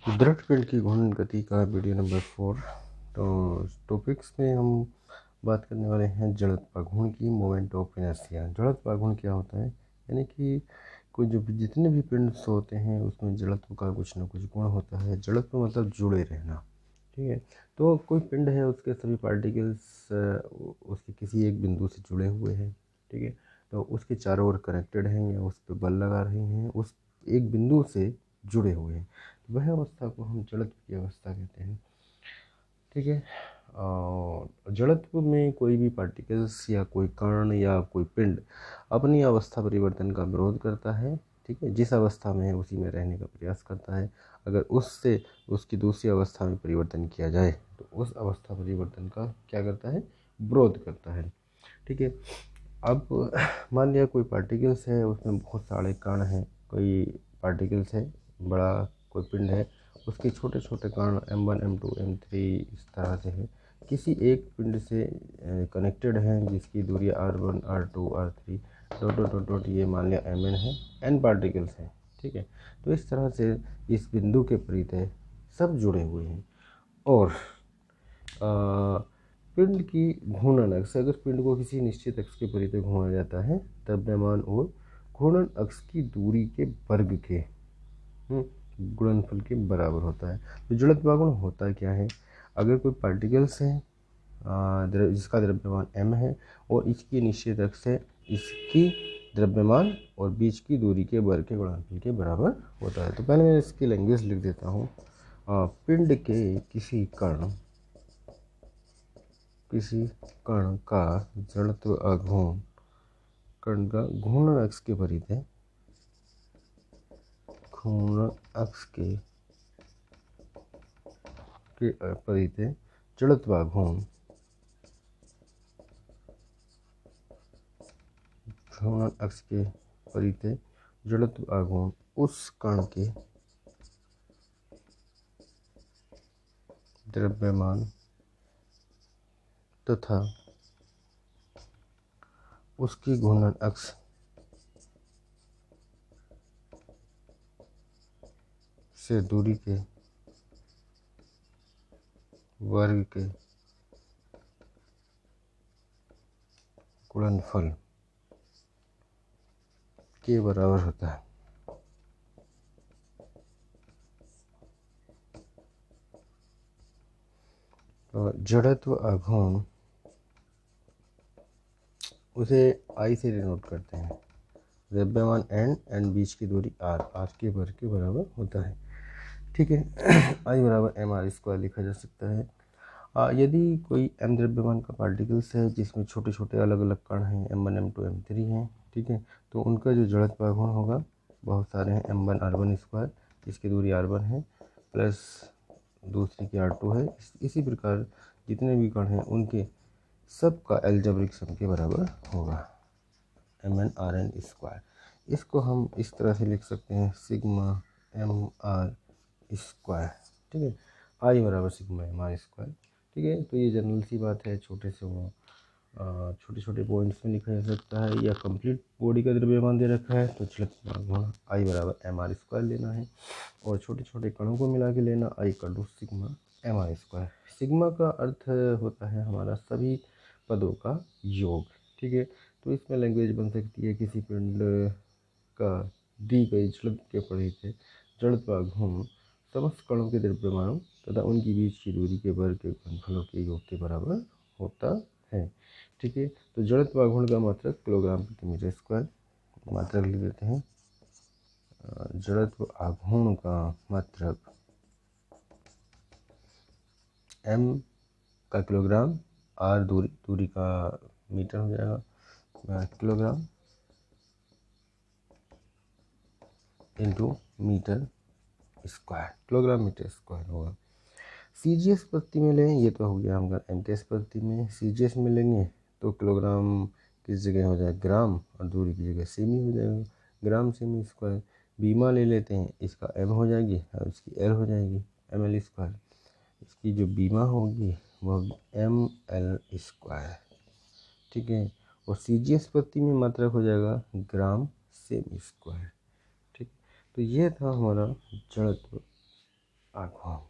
दृढ़ पिंड की घूर्णन गति का वीडियो नंबर 4। तो टॉपिक्स में हम बात करने वाले हैं जड़त्व घूर्ण की, मोमेंट ऑफ इनर्शिया। जड़त्व घूर्ण क्या होता है, यानी कि कोई जो जितने भी पिंड्स होते हैं उसमें जड़त्व का कुछ ना कुछ गुण होता है। जड़त्व मतलब जुड़े रहना, ठीक है। तो कोई पिंड है, उसके सभी पार्टिकल्स उसके किसी एक बिंदु से जुड़े हुए हैं, ठीक है। तो उसके चारों ओर कनेक्टेड हैं या उस पर बल लगा रहे हैं, उस एक बिंदु से जुड़े हुए हैं, वह अवस्था को हम जड़त्व की अवस्था कहते हैं, ठीक है। और जड़त्व में कोई भी पार्टिकल्स या कोई कण या कोई पिंड अपनी अवस्था परिवर्तन का विरोध करता है, ठीक है। जिस अवस्था में है उसी में रहने का प्रयास करता है। अगर उससे उसकी दूसरी अवस्था में परिवर्तन किया जाए तो उस अवस्था परिवर्तन का क्या करता है, विरोध करता है, ठीक है। अब मान लिया कोई पार्टिकल्स है, उसमें बहुत सारे कण हैं, कोई पार्टिकल्स है, बड़ा कोई पिंड है, उसके छोटे छोटे कण M1 M2 M3 इस तरह से है, किसी एक पिंड से कनेक्टेड हैं जिसकी दूरी R1 R2 R3 dot dot dot dot ये मान लिया Mn है, n पार्टिकल्स हैं, ठीक है। तो इस तरह से इस बिंदु के परितः सब जुड़े हुए हैं। और पिंड की घूर्णन अक्ष, अगर पिंड को किसी निश्चित अक्ष के परितः घूमा जाता है, द्रव्यमान और घूर्णन अक्ष की दूरी के वर्ग के गुणनफल के बराबर होता है। तो जड़त्व गुण होता क्या है, अगर कोई पार्टिकल्स है जिसका द्रव्यमान m है और इसकी निश्चित अक्ष है, इसकी द्रव्यमान और बीच की दूरी के वर्ग के गुणनफल के बराबर होता है। तो पहले मैं इसकी लैंग्वेज लिख देता हूँ। पिंड के किसी कण का जड़त्व अघूर्ण, कण का घूर्णन अक्ष के परितः परितः जड़त्व घूर्ण घूर्णन अक्ष के परितः जड़त्व आघूर्ण उस कण के द्रव्यमान तथा उसकी घूर्णन अक्ष से दूरी के वर्ग के गुणनफल के बराबर होता है। तो जड़त्व आघूर्ण उसे I से डिनोट करते हैं, द्रव्यमान n एंड बीच की दूरी r के वर्ग के बराबर होता है, ठीक है। I बराबर mr² लिखा जा सकता है। यदि कोई m द्रव्यमान का पार्टिकल्स है जिसमें छोटे छोटे अलग अलग कण हैं, M1 M2 M3 हैं, ठीक है, तो उनका जो जड़त्व आघूर्ण होगा, बहुत सारे हैं, M1 R1², इसकी दूरी R1 है, प्लस दूसरी की R2 है। इसी प्रकार जितने भी कण हैं उनके सब का एल्जेब्रिक सम के बराबर होगा, Mn Rn²। इसको हम इस तरह से लिख सकते हैं, सिग्मा mr², ठीक है। I बराबर सिग्मा mr², ठीक है। तो ये जनरल सी बात है, छोटे छोटे छोटे पॉइंट्स में लिखा जा सकता है, या कंप्लीट बॉडी का द्रव्यमान दे रखा है तो जड़त्व I बराबर mr² लेना है, और छोटे छोटे कणों को मिला के लेना, I का टू सिग्मा mr²। सिग्मा का अर्थ होता है हमारा सभी पदों का योग, ठीक है। तो इसमें लैंग्वेज बन सकती है, किसी पिंड का दी गई जड़त्व के परितः जड़त्व आघूर्ण समस्त कणों के द्रव्यमानों तथा उनकी बीच की दूरी के वर्ग के गुणनफलों के योग के बराबर होता है, ठीक है। तो जड़त्व आघूर्ण का मात्रक किलोग्राम प्रति मीटर स्क्वायर, मात्रक लिख देते हैं। जड़त्व आघूर्ण का मात्रक m का किलोग्राम, r दूरी का मीटर हो जाएगा, kilogram into metre square, kilogram metre square होगा। CGS पद्धति में लें, ये तो हो गया हमारा MTS पद्धति में। CGS में लेंगे तो किलोग्राम किस जगह हो जाएगा ग्राम, और दूरी की जगह सेमी हो जाएगा, ग्राम सेमी स्क्वायर। बीमा ले लेते हैं, इसका m हो जाएगी और इसकी l हो जाएगी, ml²। इसकी जो बीमा होगी वो होगी ml², ठीक है। और CGS पद्धति में मात्रक हो जाएगा ग्राम सेमी स्क्वायर, ठीक। तो ये था हमारा जड़त्व आर को